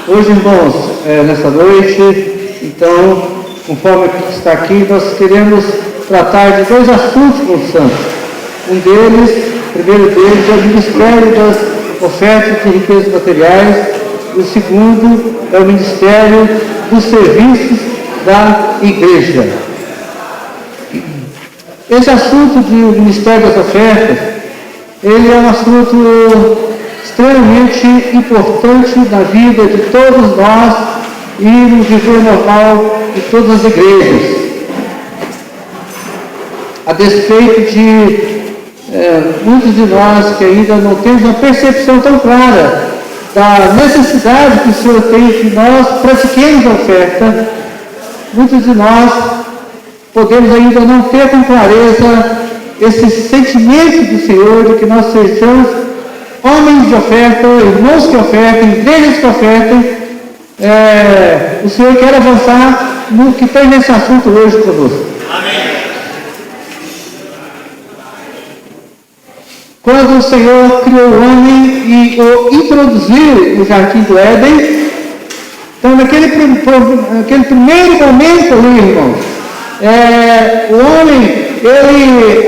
Hoje, irmãos, nessa noite, então, conforme está aqui, nós queremos tratar de dois assuntos com os santos. Um deles, o primeiro deles, é o ministério das ofertas de riquezas materiais. E o segundo é o ministério dos serviços da igreja. Esse assunto do ministério das ofertas, ele é um assunto extremamente importante na vida de todos nós e no viver normal de todas as igrejas. A despeito de muitos de nós que ainda não temos uma percepção tão clara da necessidade que o Senhor tem que nós pratiquemos a oferta, muitos de nós podemos ainda não ter com clareza esse sentimento do Senhor de que nós sejamos homens de oferta, irmãos que ofertam, igrejas que ofertam. O Senhor quer avançar no que tem nesse assunto hoje conosco. Amém. Quando o Senhor criou o homem e o introduziu no jardim do Éden, então naquele primeiro momento ali, irmãos, o homem, ele,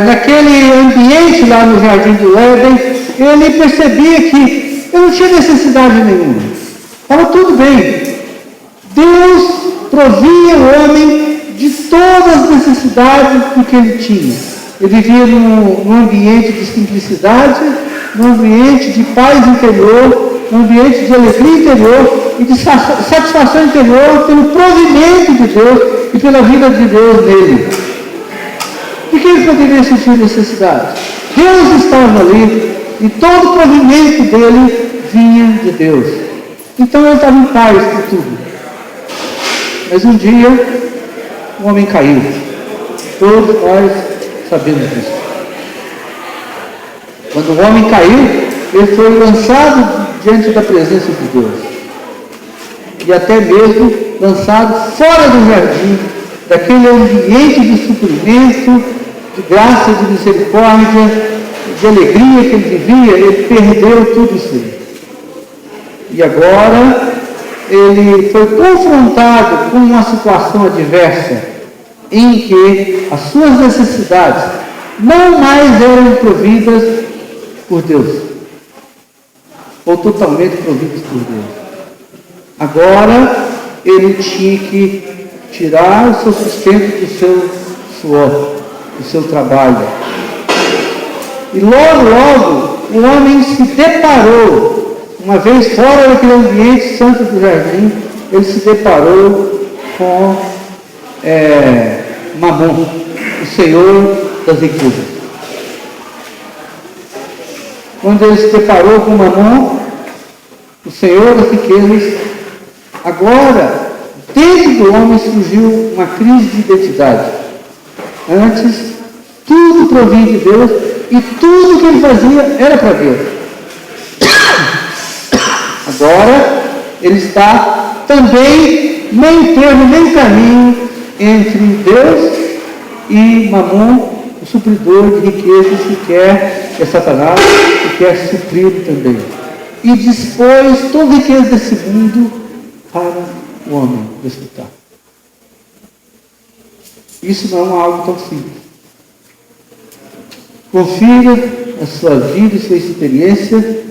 naquele ambiente lá no jardim do Éden, ele percebia que ele não tinha necessidade nenhuma. Estava tudo bem. Deus provia o homem de todas as necessidades do que ele tinha. Ele vivia num ambiente de simplicidade, num ambiente de paz interior, num ambiente de alegria interior e de satisfação interior pelo provimento de Deus e pela vida de Deus nele. De que ele poderia sentir necessidade? Deus estava ali e todo o provimento dele vinha de Deus. Então ele estava em paz por tudo. Mas um dia o homem caiu. Todos nós sabemos disso. Quando o homem caiu, ele foi lançado diante da presença de Deus. E até mesmo lançado fora do jardim, daquele ambiente de suprimento, de graça, de misericórdia, de alegria que ele vivia. Ele perdeu tudo isso. E agora ele foi confrontado com uma situação adversa, em que as suas necessidades não mais eram providas por Deus, ou totalmente providas por Deus. Agora ele tinha que tirar o seu sustento do seu suor, do seu trabalho. E logo o homem se deparou, uma vez fora daquele ambiente santo do jardim, ele se deparou com Mamon, o Senhor das riquezas. Quando ele se deparou com Mamon, o Senhor das riquezas, agora, dentro do homem surgiu uma crise de identidade. Antes, tudo provinha de Deus e tudo que ele fazia era para Deus. Agora, ele está também meio termo, meio caminho entre Deus e Mamon, o supridor de riquezas que é Satanás, que quer supri-lo também. E dispôs toda a riqueza desse mundo para o homem desfrutar. Isso não é algo tão simples. Confira a sua vida e sua experiência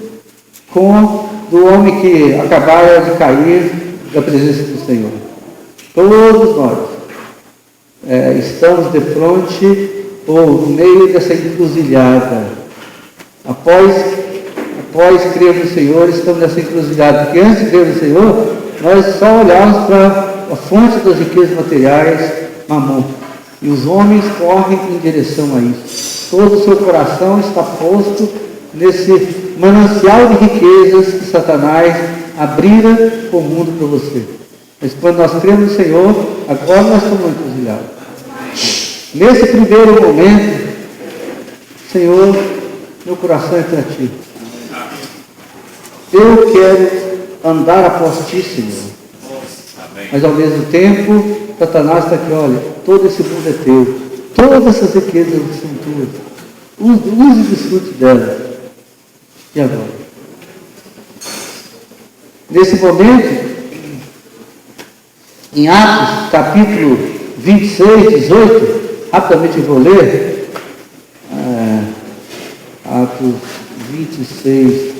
com do homem que acabara de cair da presença do Senhor. Todos nós estamos de frente ou no meio dessa encruzilhada. Após crer no Senhor, estamos nessa encruzilhada. Porque antes de crer no Senhor, nós só olhamos para a fonte das riquezas materiais, Mamon. E os homens correm em direção a isso. Todo o seu coração está posto nesse manancial de riquezas que Satanás abrira o mundo para você. Mas quando nós cremos no Senhor, agora nós estamos encruzilhados. Nesse primeiro momento, Senhor, meu coração é para Ti. Eu quero andar após Ti, Senhor. Mas ao mesmo tempo, Satanás está aqui, olha, todo esse mundo é Teu. Todas essas riquezas são Tuas. Use e desfrute delas. E agora? Nesse momento, em Atos, capítulo 26, 18, rapidamente eu vou ler, Atos 26,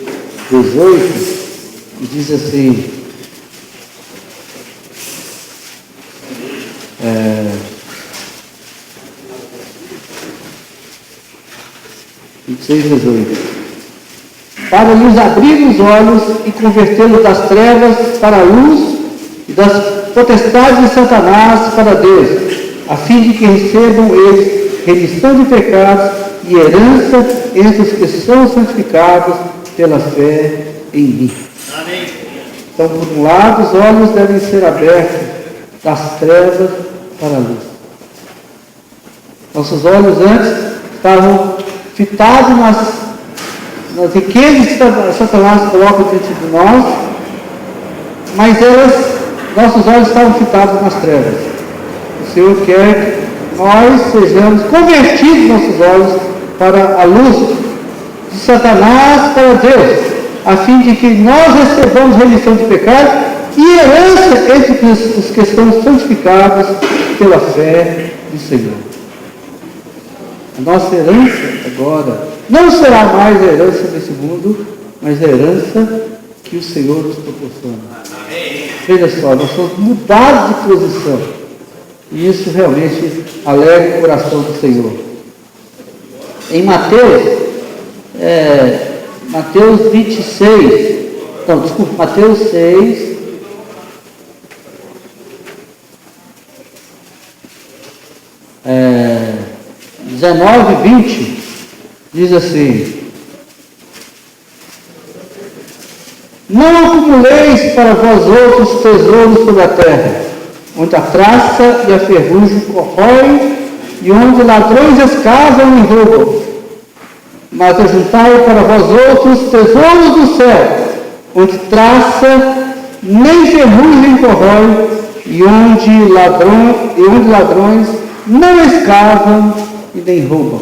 18, diz assim, 26, 18. Para lhes abrir os olhos e convertê-los das trevas para a luz e das potestades de Satanás para Deus, a fim de que recebam eles remissão de pecados e herança entre os que são santificados pela fé em mim. Amém. Então, por um lado, os olhos devem ser abertos das trevas para a luz. Nossos olhos antes estavam fitados nas riquezas que Satanás coloca diante de nós, mas nossos olhos estavam fitados nas trevas. O Senhor quer que nós sejamos convertidos nossos olhos para a luz de Satanás para Deus, a fim de que nós recebamos remissão de pecados e herança entre os que estão santificados pela fé do Senhor. A nossa herança agora não será mais a herança desse mundo, mas a herança que o Senhor nos proporciona. Veja só, nós somos mudados de posição. E isso realmente alegra o coração do Senhor. Em Mateus 6, 19 e 20, diz assim: não acumuleis para vós outros tesouros sobre a terra, onde a traça e a ferrugem corroem, e onde ladrões escavam e roubam. Mas ajuntai para vós outros tesouros do céu, onde traça nem ferrugem corrói, e onde ladrões não escavam e nem roubam.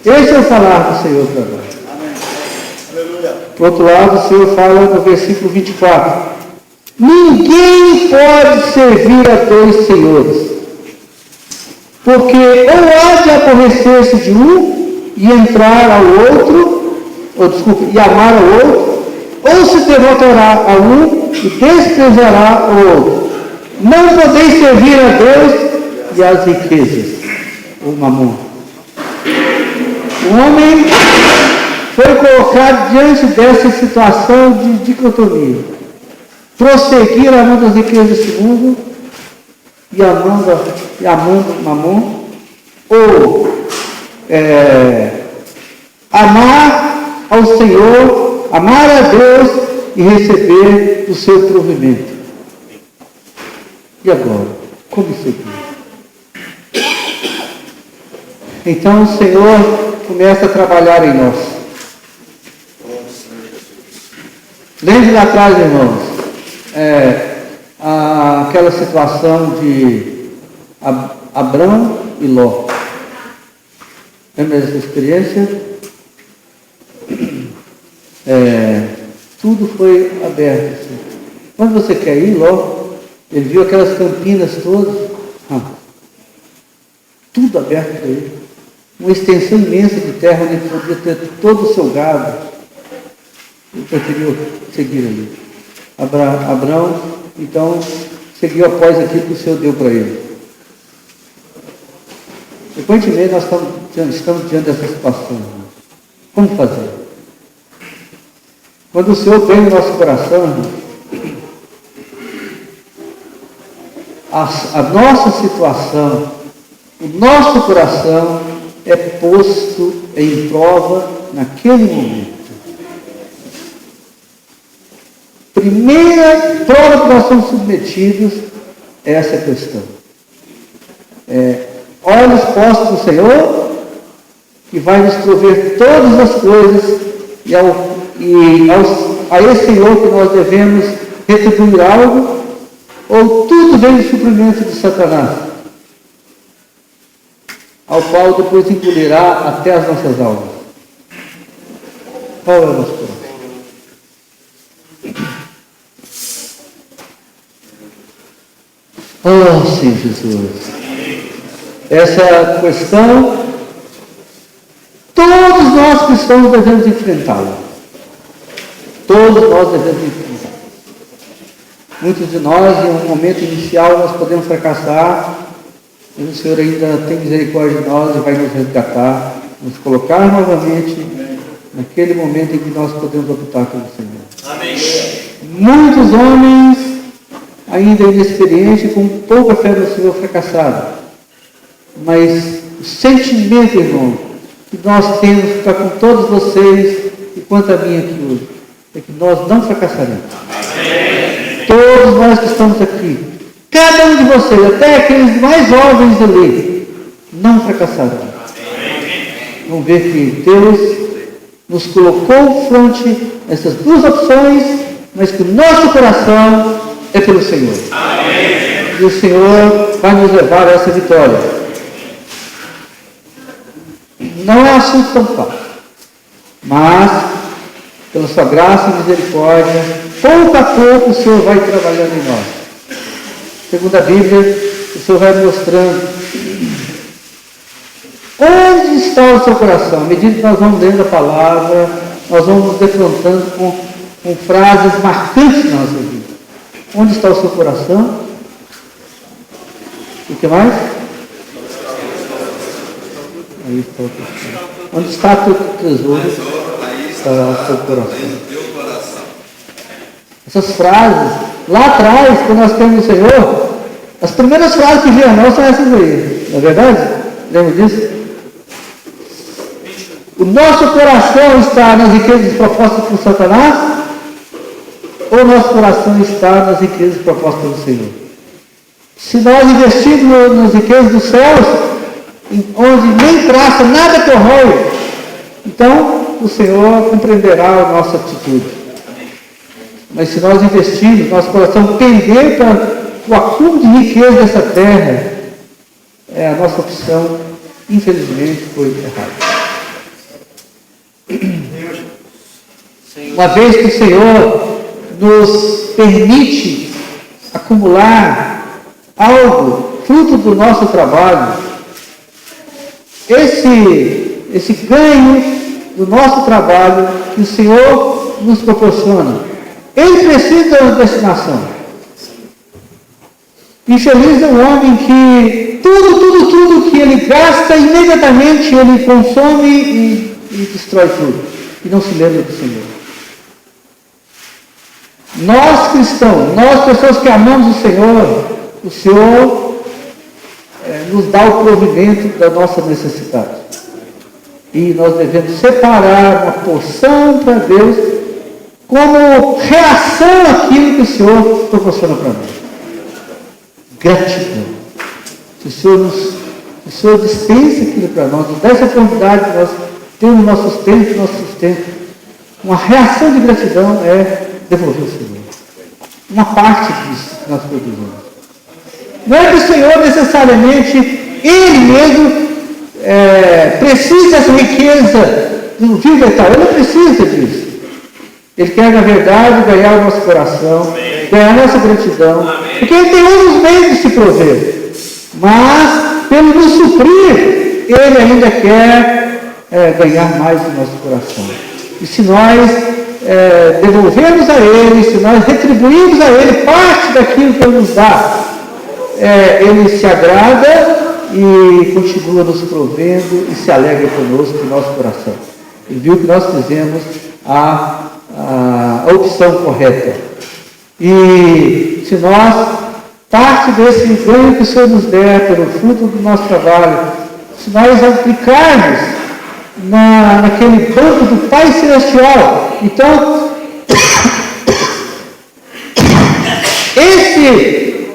Esse é o falar do Senhor para nós. Por outro lado, o Senhor fala no versículo 24: ninguém pode servir a dois senhores, porque ou há de aborrecer-se de um e entrar ao outro, e amar ao outro, ou se devotará a um e desprezará o outro. Não podeis servir a Deus e às riquezas, o mamon. O homem foi colocado diante dessa situação de dicotomia: prosseguir amando as riquezas desse mundo e amando mamon, ou amar ao Senhor, amar a Deus e receber o seu provimento. E agora, como seguir? Então o Senhor começa a trabalhar em nós. Lembre lá atrás, irmãos, aquela situação de Abrão e Ló. Lembra dessa experiência? Tudo foi aberto. Assim. Onde você quer ir, Ló? Ele viu aquelas campinas todas. Tudo aberto para ele. Uma extensão imensa de terra onde ele podia ter todo o seu gado. Ele preferiu seguir ali. Abrão, então, seguiu após aquilo que o Senhor deu para ele. Frequentemente nós estamos diante dessa situação. Como fazer? Quando o Senhor vem no nosso coração, a nossa situação, o nosso coração é posto em prova naquele momento. Primeira prova que nós somos submetidos é essa questão. Olhos postos no Senhor, que vai nos prover todas as coisas, a esse Senhor que nós devemos retribuir algo, ou tudo vem de suprimento de Satanás, ao qual depois engolirá até as nossas almas. Qual é o nosso coração? Oh, sim, Jesus. Essa questão, todos nós cristãos devemos enfrentá-la. Todos nós devemos enfrentá-la. Muitos de nós, em um momento inicial, nós podemos fracassar, mas o Senhor ainda tem misericórdia de nós e vai nos resgatar, nos colocar novamente naquele momento em que nós podemos optar pelo Senhor. Amém. Muitos homens, ainda inexperientes, com pouca fé no Senhor, fracassaram. Mas o sentimento, irmão, que nós temos para com todos vocês, e quanto a mim aqui hoje, é que nós não fracassaremos. Amém. Todos nós que estamos aqui, cada um de vocês, até aqueles mais jovens ali, não fracassarão. Vamos ver que Deus nos colocou frente a essas duas opções, mas que o nosso coração é pelo Senhor. Amém. E o Senhor vai nos levar a essa vitória. Não é assunto tão fácil, mas pela sua graça e misericórdia, pouco a pouco o Senhor vai trabalhando em nós. Segundo a Bíblia, o Senhor vai mostrando onde está o seu coração. À medida que nós vamos lendo a palavra, nós vamos nos defrontando com frases marcantes na nossa vida. Onde está o seu coração? O que mais? Aí está o coração. Onde está o teu tesouro? Está o seu coração. Essas frases, lá atrás, quando nós temos o Senhor, as primeiras frases que vêm a nós são essas aí. Não é verdade? Lembra disso? O nosso coração está nas riquezas propostas por Satanás? Ou o nosso coração está nas riquezas propostas pelo Senhor? Se nós investirmos nas riquezas dos céus, onde nem traça, nada corrói, então o Senhor compreenderá a nossa atitude. Mas se nós investirmos, nosso coração pender para o acúmulo de riqueza dessa terra, a nossa opção, infelizmente, foi errada. Uma vez que o Senhor nos permite acumular algo, fruto do nosso trabalho, esse ganho do nosso trabalho que o Senhor nos proporciona, ele precisa da destinação. Infeliz é um homem que tudo que ele gasta, imediatamente ele consome e destrói tudo. E não se lembra do Senhor. Nós cristãos, nós pessoas que amamos o Senhor nos dá o provimento da nossa necessidade. E nós devemos separar uma porção para Deus como reação àquilo que o Senhor proporciona para nós. Gratidão. Se o Senhor dispensa aquilo para nós, nos dá essa oportunidade de nós termos nosso sustento, uma reação de gratidão é devolver ao Senhor. Uma parte disso que nós produzimos. Não é que o Senhor necessariamente, Ele mesmo, precisa dessa riqueza do vivo e tal. Ele não precisa disso. Ele quer, na verdade, ganhar o nosso coração, ganhar a nossa gratidão, porque Ele tem outros meios de se prover. Mas, pelo nos suprir, Ele ainda quer ganhar mais do nosso coração. E se nós devolvermos a Ele, se nós retribuirmos a Ele parte daquilo que Ele nos dá, Ele se agrada e continua nos provendo e se alegra conosco no nosso coração. Ele viu que nós fizemos a opção correta. E se nós, parte desse ganho que o Senhor nos der pelo fruto do nosso trabalho, se nós aplicarmos naquele banco do Pai Celestial, então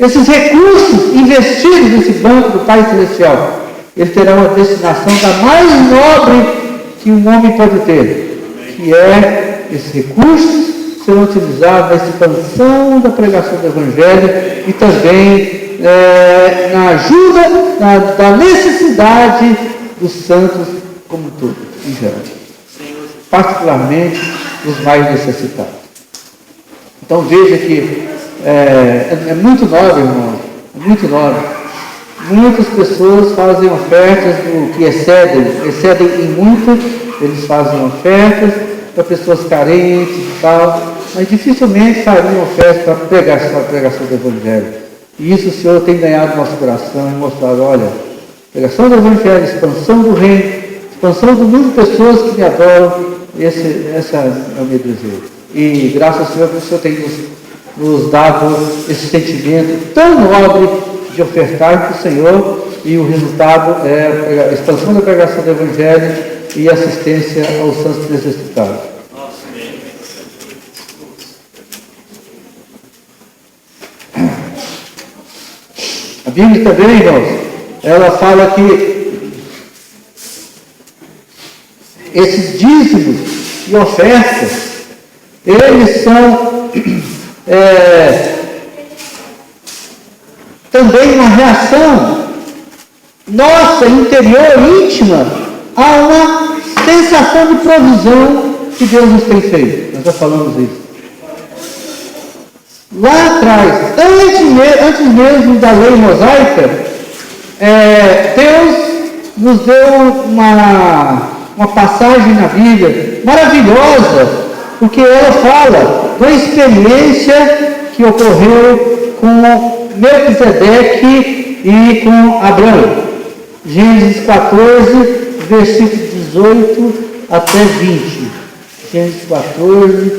esses recursos investidos nesse banco do Pai Celestial, ele terá uma destinação da mais nobre que um homem pode ter, que é esses recursos serão utilizados na expansão da pregação do Evangelho e também na ajuda da necessidade dos santos como todos, em geral, particularmente os mais necessitados. Então veja que é muito nobre, irmão, muito nobre. Muitas pessoas fazem ofertas do que excedem em muito, eles fazem ofertas para pessoas carentes e tal, mas dificilmente fariam ofertas para a pregação do Evangelho. E isso o Senhor tem ganhado nosso coração e mostrado, olha, pregação do Evangelho, expansão do reino, expansão do número de pessoas que me adoram, esse é o meu desejo. E graças ao Senhor que o Senhor tem nos dado esse sentimento tão nobre de ofertar para o Senhor, e o resultado é a expansão da pregação do Evangelho e assistência aos santos necessitados. A Bíblia também, irmãos, ela fala que esses dízimos e ofertas, eles são também uma reação nossa, interior, íntima, a uma sensação de provisão que Deus nos tem feito. Nós já falamos isso. Lá atrás, antes mesmo da lei mosaica, Deus nos deu uma passagem na Bíblia maravilhosa, porque ela fala de uma experiência que ocorreu com Melquisedeque e com Abraão. Gênesis 14, versículo 18 até 20. Gênesis 14,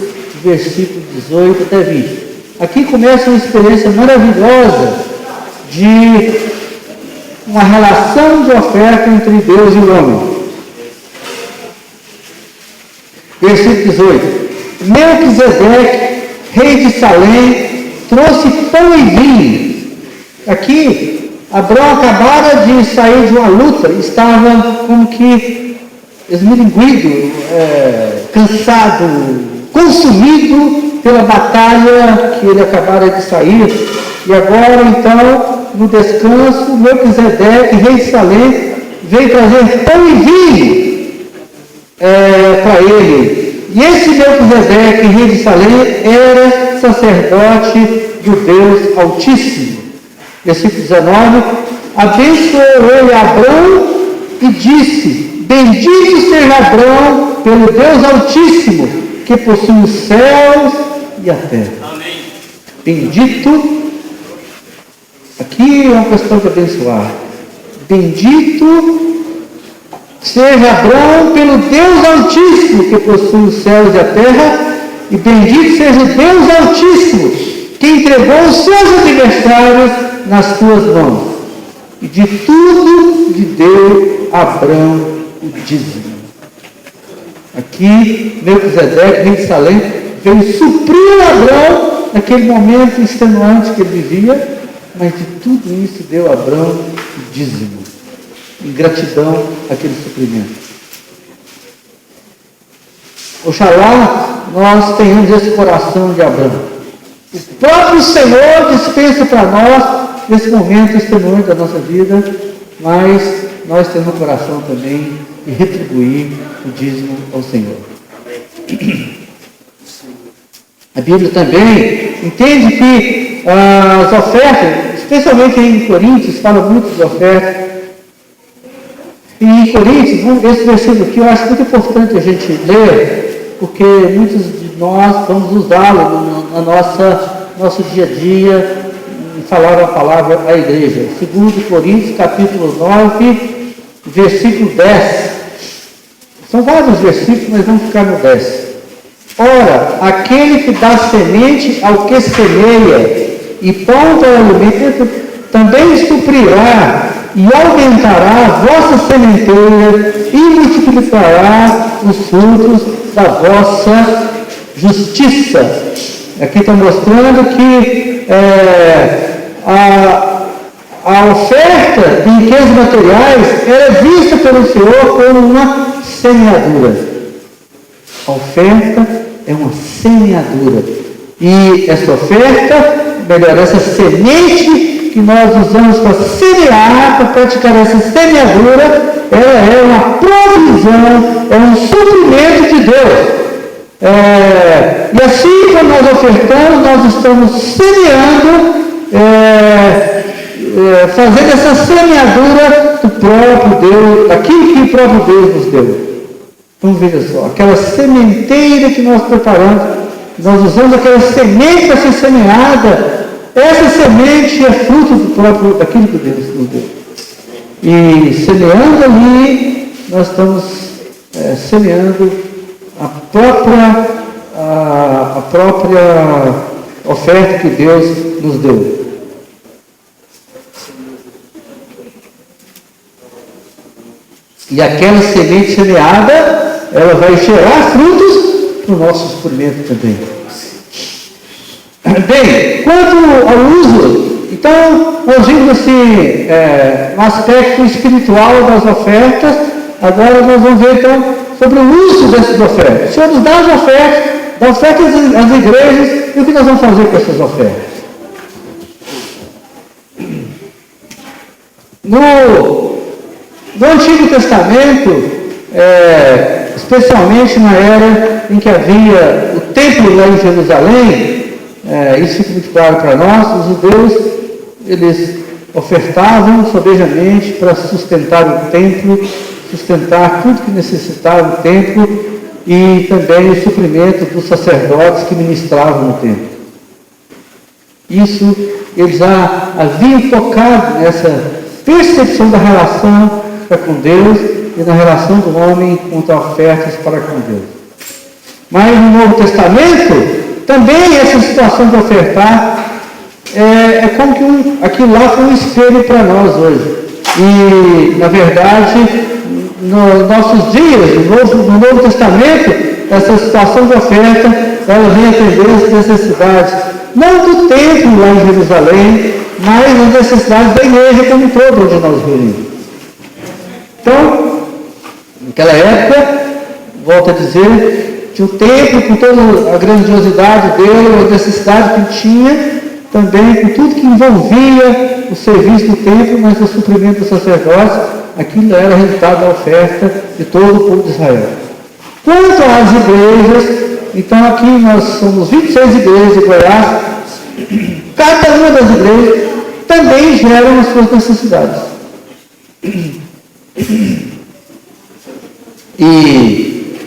versículo 18 até 20. Aqui começa uma experiência maravilhosa de uma relação de oferta entre Deus e o homem. Versículo 18. Melquisedeque, rei de Salém, trouxe pão e vinho. Aqui, Abraão acabara de sair de uma luta, estava como que esmilinguido, cansado, consumido pela batalha que ele acabara de sair. E agora, então, no descanso, Melquisedeque, rei de Salém, veio trazer pão e vinho para ele. E esse Melquisedeque, rei de Salém, era sacerdote do Deus Altíssimo. Versículo 19, abençoou ele Abrão e disse, bendito seja Abrão pelo Deus Altíssimo, que possui os céus e a terra. Amém. Bendito, aqui é uma questão de abençoar. Bendito seja Abrão pelo Deus Altíssimo, que possui os céus e a terra, e bendito seja o Deus Altíssimo, que entregou os seus adversários nas tuas mãos. E de tudo lhe deu Abrão o dízimo. Aqui, Melquisedeque, rei de Salém, veio suprir Abrão naquele momento extenuante que ele vivia, mas de tudo isso deu Abrão o dízimo, em gratidão àquele suprimento. Oxalá nós tenhamos esse coração de Abrão. O próprio Senhor dispensa para nós nesse momento extenuante da nossa vida, mas nós temos um coração também de retribuir o dízimo ao Senhor. A Bíblia também entende que as ofertas, especialmente em Coríntios, fala muito de ofertas. E em Coríntios, esse versículo aqui eu acho muito importante a gente ler, porque muitos de nós vamos usá-lo no nosso dia a dia, falar a palavra à igreja. 2 Coríntios, capítulo 9, versículo 10. São vários versículos, mas vamos ficar no 10. Ora, aquele que dá semente ao que semeia e pão para o alimento, também suprirá e aumentará a vossa sementeira e multiplicará os frutos da vossa justiça. Aqui está mostrando que a oferta de riquezas materiais era vista pelo Senhor como uma semeadura. A oferta é uma semeadura. E essa oferta, melhor, essa semente que nós usamos para semear, para praticar essa semeadura, ela é uma provisão, é um suprimento de Deus. E assim, quando nós ofertamos, nós estamos semeando fazendo essa semeadura do próprio Deus, daquilo que o próprio Deus nos deu. Então veja só, aquela sementeira que nós preparamos, nós usamos aquela semente para ser semeada, essa semente é fruto daquilo que Deus nos deu. E semeando ali, nós estamos semeando a própria oferta que Deus nos deu. E aquela semente semeada, ela vai gerar frutos para o nosso suprimento também. Bem, quanto ao uso, então nós vimos assim, no aspecto espiritual das ofertas, agora nós vamos ver então sobre o uso dessas ofertas. O Senhor nos dá as ofertas, dá ofertas às igrejas, e o que nós vamos fazer com essas ofertas? No Antigo Testamento, especialmente na era em que havia o templo lá em Jerusalém, isso fica muito claro para nós, os judeus, eles ofertavam sobejamente para sustentar o templo, sustentar tudo que necessitava o templo e também o suprimento dos sacerdotes que ministravam no templo. Isso, eles já haviam tocado nessa percepção da relação para com Deus e na relação do homem quanto a ofertas para com Deus. Mas no Novo Testamento, também essa situação de ofertar é como que aquilo lá foi um espelho para nós hoje. E, na verdade, nos nossos dias, no Novo Testamento, essa situação de oferta, ela vem atender as necessidades, não do templo lá em Jerusalém, mas as necessidades da igreja como um todo, onde nós reunimos. Então, naquela época, volto a dizer, tinha o templo com toda a grandiosidade dele, a necessidade que tinha, também com tudo que envolvia o serviço do templo, mas o suprimento dos sacerdotes, aquilo era resultado da oferta de todo o povo de Israel. Quanto às igrejas, então aqui nós somos 26 igrejas de Goiás, cada uma das igrejas também gera as suas necessidades. E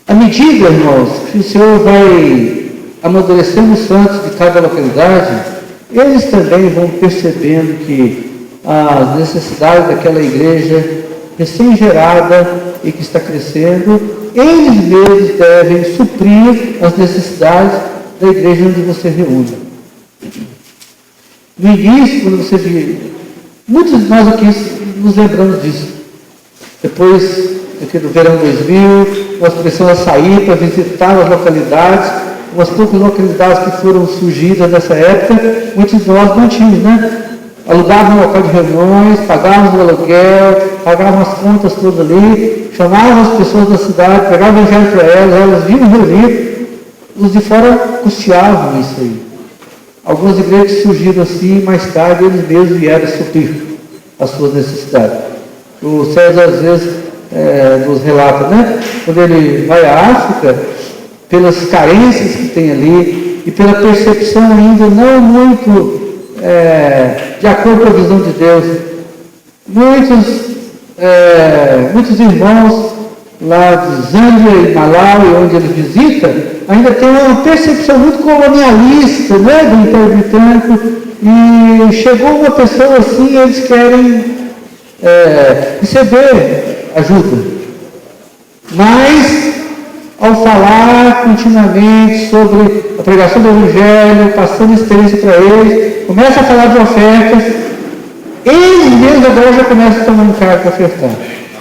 à medida, irmãos, que o Senhor vai amadurecendo os santos de cada localidade, eles também vão percebendo que as necessidades daquela igreja recém-gerada e que está crescendo, eles mesmos devem suprir as necessidades da igreja onde você reúne. No início, quando você viu, muitos de nós aqui nos lembramos disso. Depois do verão 2000, nós precisamos sair para visitar as localidades, umas poucas localidades que foram surgidas nessa época, muitos de nós não tínhamos, né? Alugavam um local de reuniões, pagavam o aluguel, pagavam as contas todas ali, chamavam as pessoas da cidade, pegavam o evangelho para elas vinham reunir, os de fora custeavam isso aí. Algumas igrejas surgiram assim, mais tarde eles mesmos vieram suprir as suas necessidades. O César às vezes nos relata, né? Quando ele vai à África, pelas carências que tem ali e pela percepção ainda não muito de acordo com a visão de Deus, muitos irmãos lá de Zâmbia e Malawi, onde ele visita, ainda tem uma percepção muito colonialista, né, do Império Britânico, e chegou uma pessoa assim, eles querem receber ajuda, mas ao falar continuamente sobre a pregação do Evangelho, passando experiência para eles, começa a falar de ofertas, eles mesmos agora já começam a tomar um cargo para ofertar.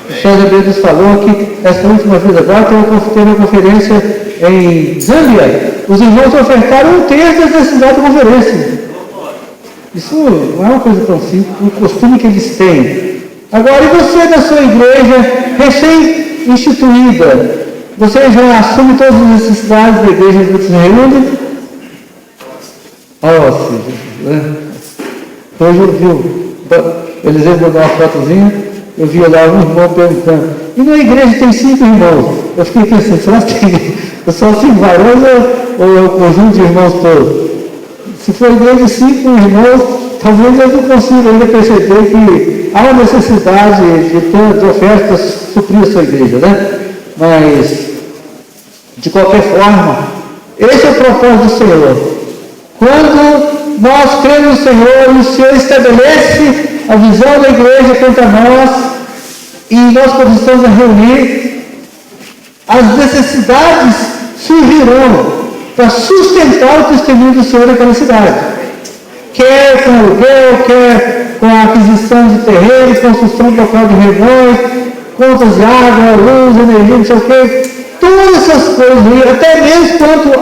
O César Bedos falou que essa última vez agora teve uma conferência em Zâmbia, os irmãos ofertaram 1/3 das necessidades da conferência. Isso não é uma coisa tão simples, um costume que eles têm. Agora, e você da sua igreja recém-instituída, você já assume todas as necessidades da igreja que você reúne? Hoje eu vi, eles mandou uma fotozinha, eu vi lá um irmão perguntando, e na igreja tem 5 irmãos? Eu fiquei pensando, será que tem só 5 varões ou é o conjunto de irmãos todos? Se for igreja de 5 irmãos, talvez eu não consiga ainda perceber que há uma necessidade de ofertas suprir a sua igreja, né? Mas, de qualquer forma, esse é o propósito do Senhor. Quando nós cremos no Senhor, o Senhor estabelece a visão da igreja quanto a nós, e nós começamos a reunir, as necessidades surgirão para sustentar o testemunho do Senhor naquela cidade. Quer com aluguel, quer com a aquisição de terreno, construção de local de reuniões, contas de água, luz, energia, não sei o quê, todas essas coisas aí, até mesmo quanto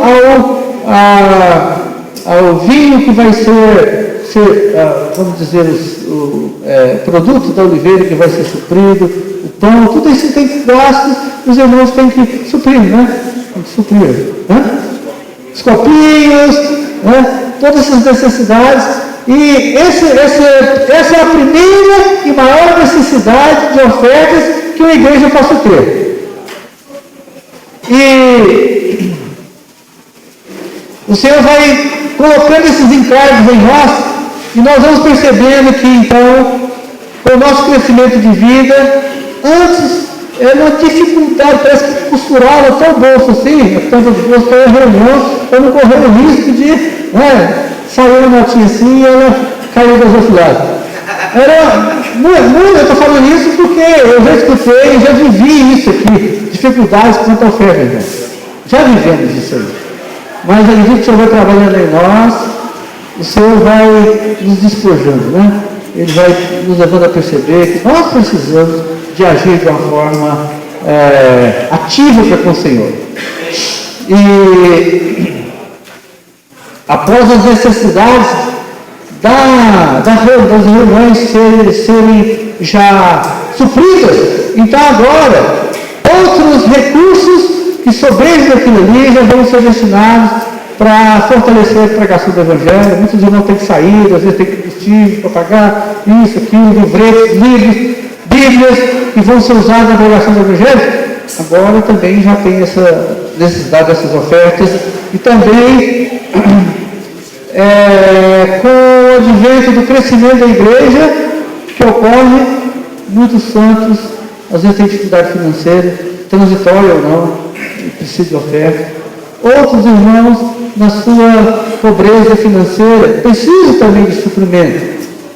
ao vinho que vai ser vamos dizer, o produto da oliveira que vai ser suprido, o pão, tudo isso tem gastos, os irmãos têm que suprir, né? Tem que suprir, né? Os copinhos, né? Todas essas necessidades, e essa é a primeira e maior necessidade de ofertas que uma igreja possa ter. E o Senhor vai colocando esses encargos em nós, e nós vamos percebendo que, então, com o nosso crescimento de vida, antes era uma dificuldade, parece que costurava até o bolso assim, tanto de bolso para a reunião, para não correr o risco de sair uma notinha assim e ela caiu das outras lados. Eu estou falando isso porque eu já escutei, já vivi isso aqui, dificuldades quanto à oferta, irmão. Já vivemos isso aí. Mas à medida que o Senhor vai trabalhando em nós, o Senhor vai nos despojando, né? Ele vai nos levando a perceber que nós precisamos de agir de uma forma ativa para com o Senhor. E após as necessidades das reuniões serem já supridas, então agora outros recursos que sobrevivem daquilo ali já vão ser destinados para fortalecer a pregação do Evangelho. Muitos irmãos têm que sair, às vezes tem que vestir para pagar isso, aquilo, livretos, livros, Bíblias que vão ser usadas na pregação do Evangelho. Agora também já tem essa necessidade dessas ofertas, e também com o advento do crescimento da igreja que ocorre, muitos santos às vezes têm dificuldade financeira, transitória ou não, precisa de oferta. Outros irmãos, na sua pobreza financeira, precisam também de suprimento.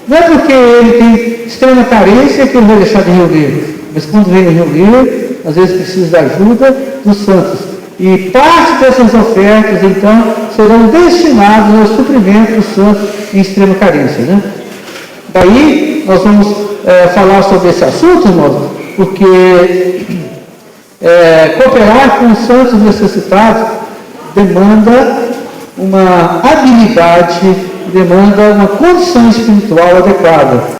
Não é porque ele tem extrema carência que ele vai deixar de reunir, mas quando vem reunir, às vezes precisa da ajuda dos santos. E parte dessas ofertas, então, serão destinadas ao suprimento dos santos em extrema carência, né? Daí, nós vamos falar sobre esse assunto, irmãos, porque cooperar com os santos necessitados demanda uma habilidade, demanda uma condição espiritual adequada.